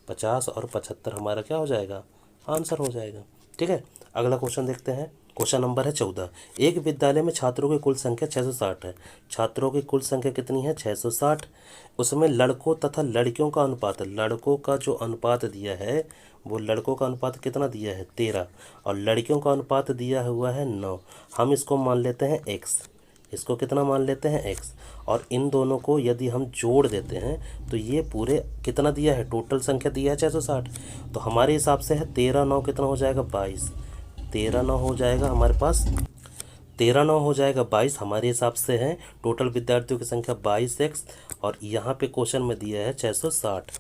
50 और 75 हमारा क्या हो जाएगा आंसर हो जाएगा। ठीक है, अगला क्वेश्चन देखते हैं, क्वेश्चन नंबर है 14। एक विद्यालय में छात्रों की कुल संख्या 660 है, छात्रों की कुल संख्या कितनी है 660, उसमें लड़कों तथा लड़कियों का अनुपात, लड़कों का जो अनुपात दिया है वो लड़कों का अनुपात कितना दिया है 13 और लड़कियों का अनुपात दिया हुआ है 9। हम इसको मान लेते हैं x, इसको कितना मान लेते हैं x, और इन दोनों को यदि हम जोड़ देते हैं तो ये पूरे कितना दिया है, टोटल संख्या दिया है 660, तो हमारे हिसाब से है 13 9 कितना हो जाएगा 22, 13 9 हो जाएगा हमारे पास, 13 9 हो जाएगा 22 हमारे हिसाब से है। टोटल विद्यार्थियों की संख्या 22x और यहाँ पे क्वेश्चन में दिया है 660,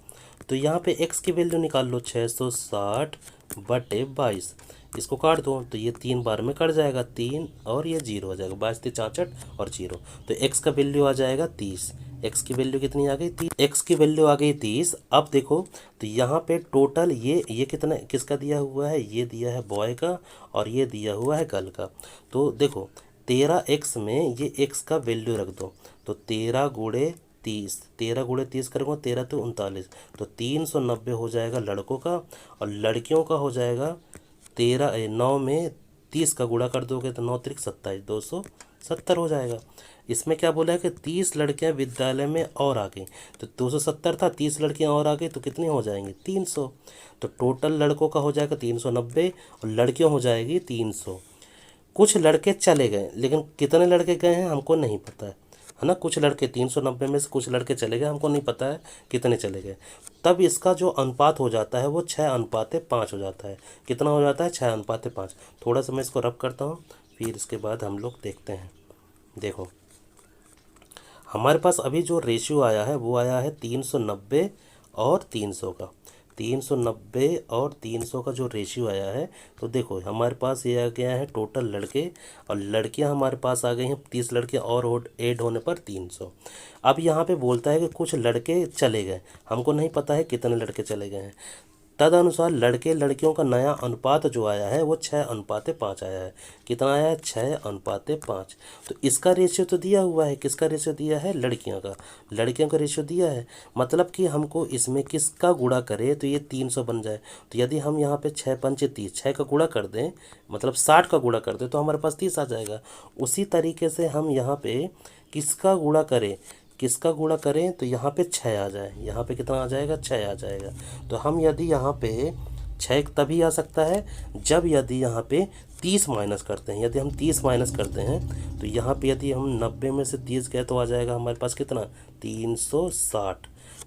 तो यहाँ पे x की वैल्यू निकाल लो 660/22, इसको काट दो तो ये 3 बार में कट जाएगा 3 और ये 0 हो जाएगा, 22 66 और 0, तो x का वैल्यू आ जाएगा 30, x की वैल्यू कितनी आ गई 30, x की वैल्यू आ गई 30। अब देखो तो यहाँ पे टोटल ये कितना किसका दिया हुआ है, ये दिया है बॉय का और ये दिया हुआ है गर्ल का। तो देखो 13x में ये x का वैल्यू रख दो, तो 13 गुणे 30, 13 गुणे 30 करेंगे 13 तो 39, तो 390 हो जाएगा लड़कों का और लड़कियों का हो जाएगा 9 में 30 का गुणा कर दोगे तो 9 त्रिक 27, 270 हो जाएगा। इसमें क्या बोला है कि 30 लड़कियां विद्यालय में और आ गई, तो 270 था, 30 लड़कियां और आ गई तो कितनी हो जाएंगी 300, तो टोटल लड़कों का हो जाएगा 390 और लड़कियों हो जाएगी 300। कुछ लड़के चले गए, लेकिन कितने लड़के गए हैं हमको नहीं पता है ना, कुछ लड़के 390 में से कुछ लड़के चले गए, हमको नहीं पता है कितने चले गए। तब इसका जो अनुपात हो जाता है वो 6:5 हो जाता है, कितना हो जाता है 6:5। थोड़ा सा मैं इसको रब करता हूँ फिर इसके बाद हम लोग देखते हैं। देखो हमारे पास अभी जो रेशियो आया है वो आया है 390 और 300 का, 390 और 300 का जो रेशियो आया है, तो देखो हमारे पास ये आ गया है टोटल लड़के और लड़कियां हमारे पास आ गई हैं 30 लड़के और ऐड होने पर 300। अब यहाँ पे बोलता है कि कुछ लड़के चले गए, हमको नहीं पता है कितने लड़के चले गए हैं, तदनुसार लड़के लड़कियों का नया अनुपात जो आया है वो 6:5 आया है। कितना आया है 6:5। तो इसका रेशियो तो दिया हुआ है, किसका रेशियो दिया है लड़कियों का रेशियो दिया है, मतलब कि हमको इसमें किसका गुणा करे तो ये 300 बन जाए। तो यदि हम यहाँ पे 6 पंचे 30, 6 का गुणा कर दें मतलब 60 का गुणा कर दें तो हमारे पास 30 आ जाएगा। उसी तरीके से हम यहाँ पे किसका गुणा करें तो यहाँ पे 6 आ जाए, यहाँ पे कितना आ जाएगा 6 आ जाएगा। तो हम यदि यहाँ पे 6 तभी आ सकता है जब यदि यहाँ पे 30 माइनस करते हैं, यदि हम 30 माइनस करते हैं तो यहाँ पे यदि हम 90 में से 30 गए तो आ जाएगा हमारे पास कितना 360।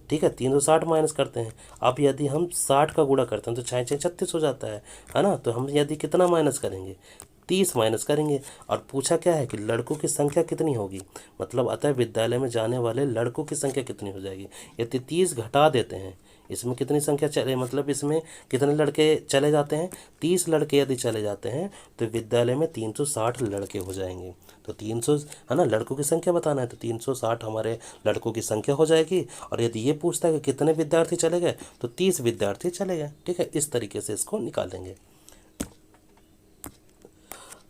ठीक है, 360 माइनस करते हैं। अब यदि हम 60 का गुणा करते हैं तो 6 6 36 हो जाता है ना। तो हम यदि कितना माइनस करेंगे 30 माइनस करेंगे। और पूछा क्या है कि लड़कों की संख्या कितनी होगी, मतलब अतः विद्यालय में जाने वाले लड़कों की संख्या कितनी हो जाएगी। यदि 30 घटा देते हैं, इसमें कितनी संख्या चले मतलब इसमें कितने लड़के चले जाते हैं 30 लड़के यदि चले जाते हैं तो विद्यालय में 360 लड़के हो जाएंगे। तो 300 है ना, लड़कों की संख्या बताना है तो 360 हमारे लड़कों की संख्या हो जाएगी। और यदि ये पूछता है कि कितने विद्यार्थी चले गए तो 30 विद्यार्थी चले गए। ठीक है, इस तरीके से इसको निकालेंगे।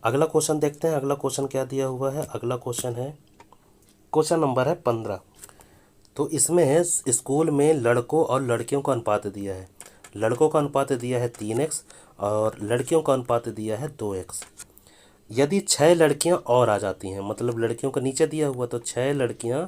अगला क्वेश्चन देखते हैं, अगला क्वेश्चन क्या दिया हुआ है। अगला क्वेश्चन है क्वेश्चन नंबर है 15। तो इसमें स्कूल में लड़कों और लड़कियों का अनुपात दिया है। लड़कों का अनुपात दिया है 3x और लड़कियों का अनुपात दिया है 2x। यदि 6 लड़कियां और आ जाती हैं, मतलब लड़कियों का नीचे दिया हुआ तो 6 लड़कियां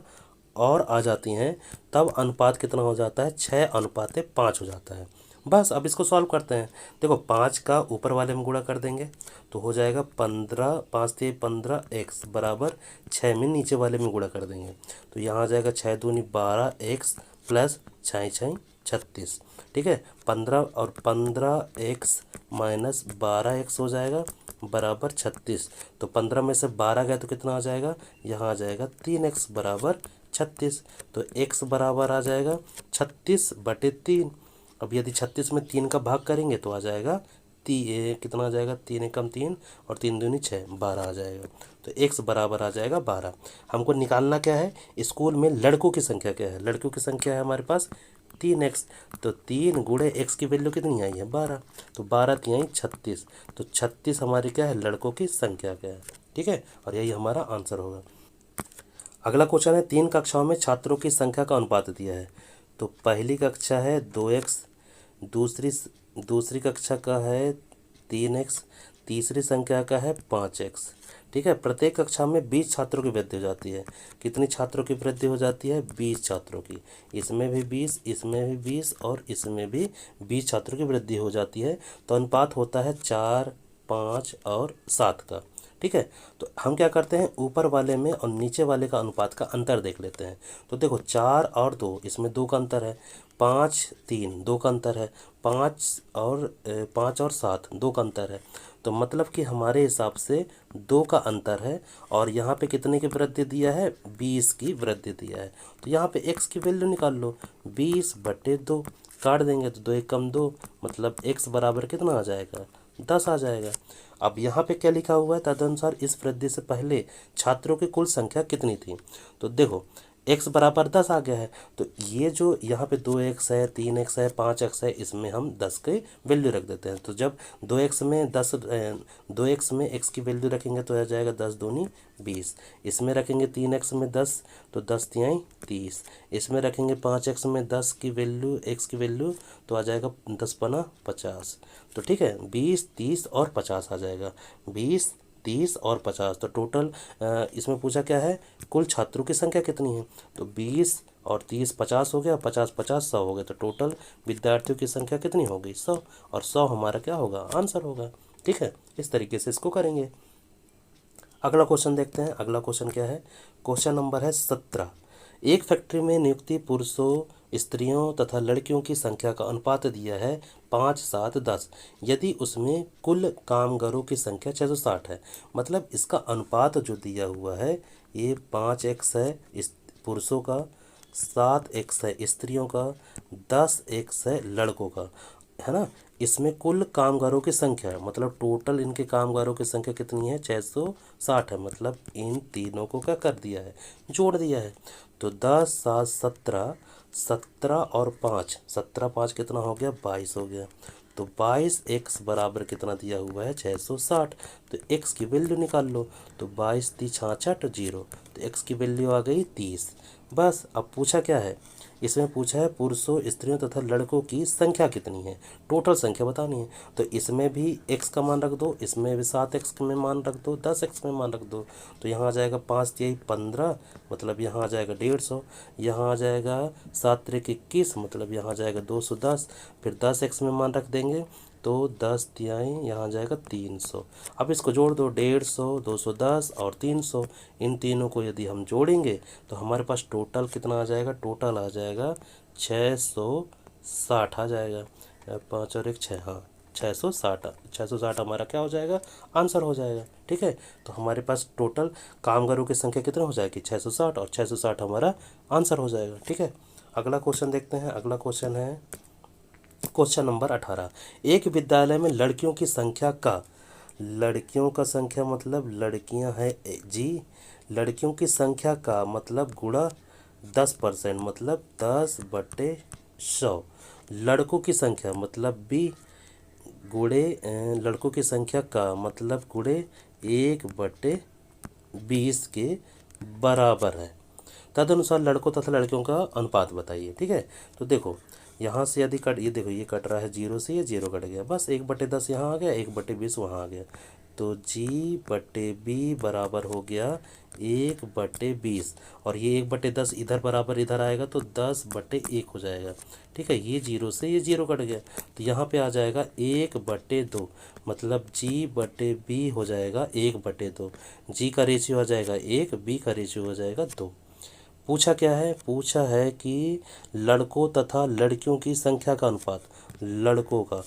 और आ जाती हैं, तब अनुपात कितना हो जाता है, 6:5 हो जाता है। बस अब इसको सॉल्व करते हैं। देखो 5 का ऊपर वाले में गुणा कर देंगे तो हो जाएगा 15, 5 3 15 एक्स बराबर 6 में नीचे वाले में गुणा कर देंगे तो यहाँ आ जाएगा 6 दूनी 12 एक्स प्लस 6 6 36। ठीक है, 15 और 15 एक्स माइनस 12 एक्स हो जाएगा बराबर 36। तो 15 में से 12 गया तो कितना आ जाएगा, यहाँ आ जाएगा 3 एक्स बराबर 36। तो एक्स बराबर आ जाएगा 36/3। अब यदि 36 में 3 का भाग करेंगे तो आ जाएगा कितना आ जाएगा, 3 एकम 3 और 3 दूनी 6, 12 आ जाएगा। तो एक्स बराबर आ जाएगा 12। हमको निकालना क्या है, स्कूल में लड़कों की संख्या क्या है, लड़कों की संख्या है हमारे पास 3x। तो 3 गुणे एक्स की वैल्यू कितनी आई है, 12। तो 12 3 36। तो 36 हमारी क्या है, लड़कों की संख्या क्या है। ठीक है, और यही हमारा आंसर होगा। अगला क्वेश्चन है 3 कक्षाओं में छात्रों की संख्या का अनुपात दिया है। तो पहली कक्षा है 2x, दूसरी दूसरी कक्षा का है 3x, तीसरी संख्या का है 5x। ठीक है, प्रत्येक कक्षा में 20 छात्रों की वृद्धि हो जाती है। कितनी छात्रों की वृद्धि हो जाती है, 20 छात्रों की। इसमें भी 20, इसमें भी 20 और इसमें भी 20 छात्रों की वृद्धि हो जाती है। तो अनुपात होता है 4, 5 और 7 का। ठीक है, तो हम क्या करते हैं, ऊपर वाले में और नीचे वाले का अनुपात का अंतर देख लेते हैं। तो देखो 4 और 2, इसमें 2 का अंतर है। 5 3, 2 का अंतर है। 5 और 7, 2 का अंतर है। तो मतलब कि हमारे हिसाब से 2 का अंतर है। और यहाँ पे कितने की वृद्धि दिया है, 20 की वृद्धि दिया है। तो यहाँ पे x की वैल्यू निकाल लो, 20/2 काट देंगे तो 2 एकम 2, मतलब x बराबर कितना आ जाएगा, 10 आ जाएगा। अब यहाँ पे क्या लिखा हुआ है, तदनुसार इस वृद्धि से पहले छात्रों की कुल संख्या कितनी थी। तो देखो x बराबर 10 आ गया है। तो ये जो यहाँ पे 2x है, 3x है, 5x है, इसमें हम 10 के वैल्यू रख देते हैं। तो जब 2x में 10, 2x में x की वैल्यू रखेंगे तो आ जाएगा 10 दूनी 20। इसमें रखेंगे 3x में 10 तो 10 तिहाई 30। इसमें रखेंगे 5x में 10 की वैल्यू, x की वैल्यू, तो आ जाएगा 10 पना 50। तो ठीक है, 20 30 और 50 आ जाएगा, 20 30 और 50। तो टोटल इसमें पूछा क्या है, कुल छात्रों की संख्या कितनी है। तो 20 और 30 50 हो गया, 50 50 100 हो गया। तो टोटल विद्यार्थियों की संख्या कितनी हो गई, 100। और 100 हमारा क्या होगा, आंसर होगा। ठीक है, इस तरीके से इसको करेंगे। अगला क्वेश्चन देखते हैं। अगला क्वेश्चन क्या है, क्वेश्चन नंबर है 17। एक फैक्ट्री में नियुक्ति पुरुषों, स्त्रियों तथा लड़कियों की संख्या का अनुपात दिया है 5 7 10। यदि उसमें कुल कामगारों की संख्या 660 है। मतलब इसका अनुपात जो दिया हुआ है ये 5x है पुरुषों का, 7x है स्त्रियों का, 10x है लड़कों का, है ना। इसमें कुल कामगारों की संख्या है, मतलब टोटल इनके कामगारों की संख्या कितनी है, 660 है। मतलब इन तीनों को क्या कर दिया है, जोड़ दिया है। तो 10 7 17, 17 और 5, 17 5 कितना हो गया, 22 हो गया। तो 22x बराबर कितना दिया हुआ है, 660। तो x की वैल्यू निकाल लो। तो 22 3 66 0। तो x की वैल्यू आ गई 30। बस अब पूछा क्या है, इसमें पूछा है पुरुषों, स्त्रियों तथा लड़कों की संख्या कितनी है, टोटल संख्या बतानी है। तो इसमें भी x का मान रख दो, इसमें भी 7x में मान रख दो, 10x में मान रख दो। तो यहाँ आ जाएगा 5 3 15, मतलब यहाँ आ जाएगा 150। यहाँ आ जाएगा 7 3 21, मतलब यहाँ आ जाएगा 210। फिर 10x में मान रख देंगे तो 10 तिहाई यहाँ आ जाएगा 300। अब इसको जोड़ दो, 150 210 और 300। इन तीनों को यदि हम जोड़ेंगे तो हमारे पास टोटल कितना आ जाएगा, टोटल आ जाएगा 660 आ जाएगा। 5 और 1 6, हाँ 660। 660 हमारा क्या हो जाएगा, आंसर हो जाएगा। ठीक है, तो हमारे पास टोटल कामगारों की संख्या कितना हो जाएगी, 660, और 660 हमारा आंसर हो जाएगा। ठीक है, अगला क्वेश्चन देखते हैं। अगला क्वेश्चन है क्वेश्चन नंबर 18। एक विद्यालय में लड़कियों की संख्या का, लड़कियों का संख्या मतलब लड़कियां हैं जी, लड़कियों की संख्या का मतलब गुणा 10%, मतलब 10/100। लड़कों की संख्या मतलब बी गुणे लड़कों की संख्या का मतलब गुणे 1/20 के बराबर है। तदनुसार लड़कों तथा लड़कियों का अनुपात बताइए। ठीक है, तो देखो यहाँ से यदि ये देखो ये कट रहा है 0 से, ये 0 कट गया, बस 1/10 यहाँ आ गया, 1/20 वहाँ आ गया। तो G/B बराबर हो गया 1/20, और ये 1/10 इधर बराबर इधर आएगा तो 10/1 हो जाएगा। ठीक है, ये जीरो से ये जीरो कट गया, तो यहाँ पे आ जाएगा 1/2, मतलब G/B हो जाएगा 1/2। G का रेशियो आ जाएगा 1, B का रेशियो हो जाएगा 2। पूछा क्या है? पूछा है कि लड़कों तथा लड़कियों की संख्या का अनुपात। लड़कों का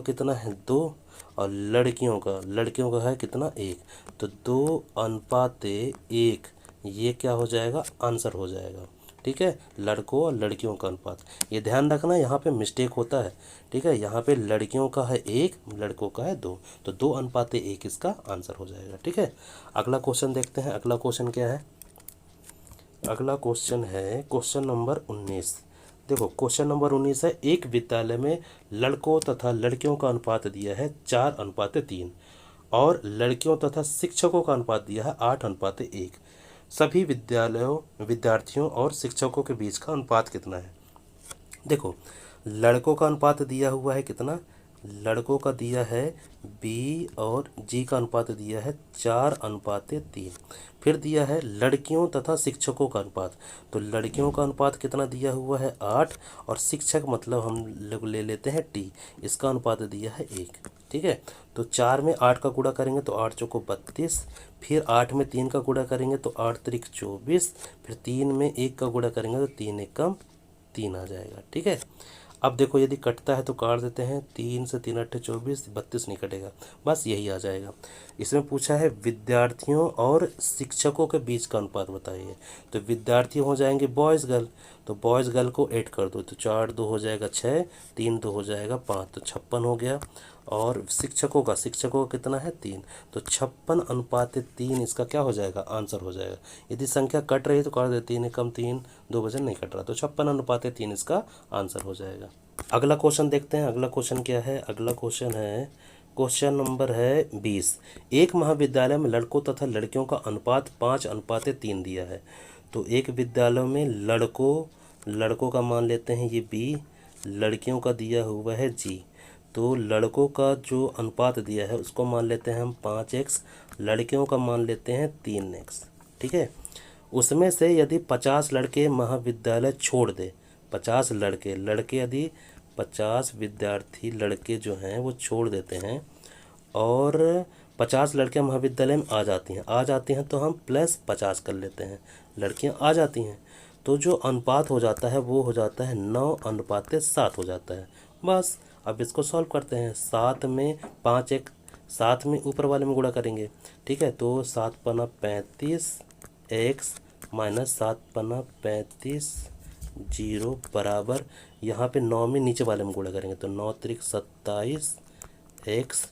कितना है? 2, और लड़कियों का है कितना? 1। तो 2:1, ये क्या हो जाएगा? आंसर हो जाएगा। ठीक है, लड़कों और लड़कियों का अनुपात। ये ध्यान रखना, यहाँ पे मिस्टेक होता है। ठीक है, यहाँ पे लड़कियों का है 1, लड़कों का है 2, तो 2:1 इसका आंसर हो जाएगा। ठीक है, अगला क्वेश्चन देखते हैं। अगला क्वेश्चन क्या है? अगला क्वेश्चन है क्वेश्चन नंबर 19। देखो, क्वेश्चन नंबर 19 है, एक विद्यालय में लड़कों तथा लड़कियों का अनुपात दिया है 4:3, और लड़कियों तथा शिक्षकों का अनुपात दिया है 8:1। सभी विद्यार्थियों और शिक्षकों के बीच का अनुपात कितना है? देखो, लड़कों का अनुपात दिया हुआ है कितना? लड़कों का दिया है B, और G का अनुपात दिया है 4:3। फिर दिया है लड़कियों तथा शिक्षकों का अनुपात, तो लड़कियों का अनुपात कितना दिया हुआ है? 8, और शिक्षक मतलब हम लोग ले लेते हैं T, इसका अनुपात दिया है 1। ठीक है, तो 4 में 8 का गुणा करेंगे तो 8 चौको 32, फिर 8 में 3 का गुणा करेंगे तो 8 त्रिक 24, फिर 3 में 1 का गुणा करेंगे तो 3 एकम 3 आ जाएगा। ठीक है, अब देखो, यदि कटता है तो काट देते हैं, 3 से 3 8 24, 32 नहीं कटेगा, बस यही आ जाएगा। इसमें पूछा है विद्यार्थियों और शिक्षकों के बीच का अनुपात बताइए। तो विद्यार्थी हो जाएंगे बॉयज़ गर्ल, तो बॉयज़ गर्ल को 8 कर दो, तो 4 2 हो जाएगा 6, 3 2 हो जाएगा 5, तो 56 हो गया। और शिक्षकों का कितना है? 3, तो 56:3 इसका क्या हो जाएगा? आंसर हो जाएगा। यदि संख्या कट रही है तो काट दे, 3 एकम 3, 2 वजन नहीं कट रहा, तो 56:3 इसका आंसर हो जाएगा। अगला क्वेश्चन देखते हैं। अगला क्वेश्चन क्या है? अगला क्वेश्चन है क्वेश्चन नंबर है 20। एक महाविद्यालय में लड़कों तथा लड़कियों का अनुपात 5:3 दिया है। तो एक विद्यालय में लड़कों का मान लेते हैं ये B, लड़कियों का दिया हुआ है G। तो लड़कों का जो अनुपात दिया है उसको मान लेते हैं हम 5x, लड़कियों का मान लेते हैं 3x। ठीक है, उसमें से यदि 50 लड़के महाविद्यालय छोड़ दे, 50 लड़के यदि 50 विद्यार्थी लड़के जो हैं वो छोड़ देते हैं, और 50 लड़कियां महाविद्यालय में आ जाती हैं तो हम +50 कर लेते हैं, लड़कियां आ जाती हैं, तो जो अनुपात हो जाता है वो हो जाता है 9:7 हो जाता है। बस, अब इसको सॉल्व करते हैं। 7 में 5 एक 7 में ऊपर वाले में गुणा करेंगे। ठीक है, तो 7 पन्ना 35 x माइनस 7 पन्ना 35 जीरो बराबर, यहाँ पे 9 में नीचे वाले में गुणा करेंगे तो 9 त्रिक 27 x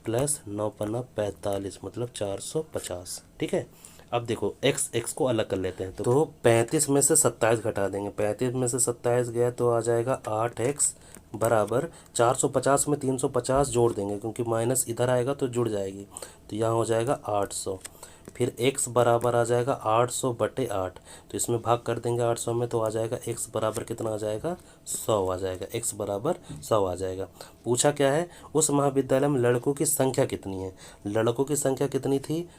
प्लस 9 पन्ना 45, मतलब 450। ठीक है, अब देखो x को अलग कर लेते हैं, तो 35 में से 27 घटा देंगे, 35 में से 27 गया तो आ जाएगा 8x बराबर 450 में 350 जोड़ देंगे, क्योंकि माइनस इधर आएगा तो जुड़ जाएगी, तो यहाँ हो जाएगा 800। फिर x बराबर आ जाएगा 800/8, तो इसमें भाग कर देंगे 800 में, तो आ जाएगा x बराबर कितना आ जाएगा? 100 आ जाएगा। x बराबर 100 आ जाएगा। पूछा क्या है? उस महाविद्यालय में लड़कों की संख्या कितनी है? लड़कों की संख्या कितनी थी?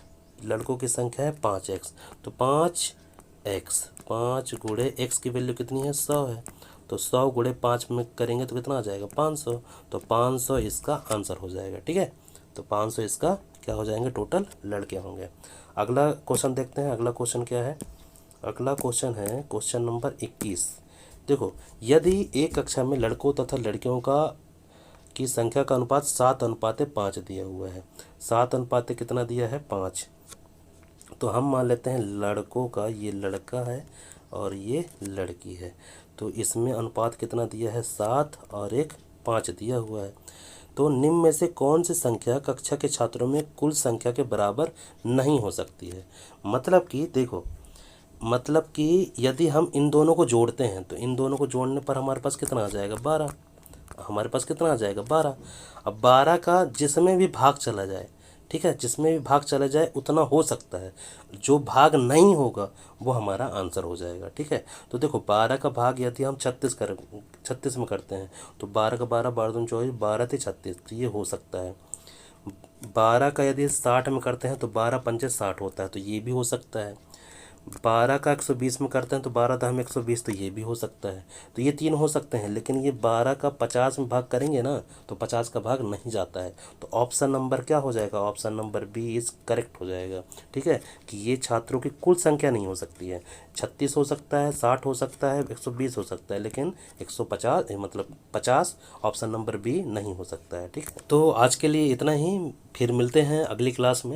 लड़कों की संख्या है 5x, तो 5x 5 गुणे x की वैल्यू कितनी है? 100 है, तो 100 गुणे 5 में करेंगे तो कितना आ जाएगा? 500, तो 500 इसका आंसर हो जाएगा। ठीक है, तो 500 इसका क्या हो जाएंगे? टोटल लड़के होंगे। अगला क्वेश्चन देखते हैं। अगला क्वेश्चन क्या है? अगला क्वेश्चन है क्वेश्चन नंबर 21। देखो, यदि एक कक्षा में लड़कों तथा लड़कियों की संख्या का अनुपात 7:5 दिया हुआ है, 7 कितना दिया है? 5, तो हम मान लेते हैं लड़कों का, ये लड़का है और ये लड़की है, तो इसमें अनुपात कितना दिया है? 7 और एक 5 दिया हुआ है। तो निम्न में से कौन सी संख्या कक्षा के छात्रों में कुल संख्या के बराबर नहीं हो सकती है? मतलब कि देखो, मतलब कि यदि हम इन दोनों को जोड़ते हैं तो इन दोनों को जोड़ने पर हमारे पास कितना आ जाएगा? 12। हमारे पास कितना आ जाएगा? 12। अब 12 का जिसमें भी भाग चला जाए, ठीक है, जिसमें भी भाग चला जाए उतना हो सकता है, जो भाग नहीं होगा वो हमारा आंसर हो जाएगा। ठीक है, तो देखो 12 का भाग यदि हम 36 में करते हैं तो 12 का 12, 12 दूनी 24, 12 × 36, तो ये हो सकता है। 12 का यदि 60 में करते हैं तो 12 पंचे 60 होता है, तो ये भी हो सकता है। 12 का 120 में करते हैं तो 12 दहम 120, तो ये भी हो सकता है। तो ये तीन हो सकते हैं, लेकिन ये 12 का 50 में भाग करेंगे ना तो 50 का भाग नहीं जाता है। तो ऑप्शन नंबर क्या हो जाएगा, option number B is correct हो जाएगा। ठीक है, कि ये छात्रों की कुल संख्या नहीं हो सकती है। 36 हो सकता है, 60 हो सकता है, 120 हो सकता है, लेकिन 150 मतलब 50 ऑप्शन नंबर बी नहीं हो सकता है। ठीक है, तो आज के लिए इतना ही, फिर मिलते हैं अगली क्लास में।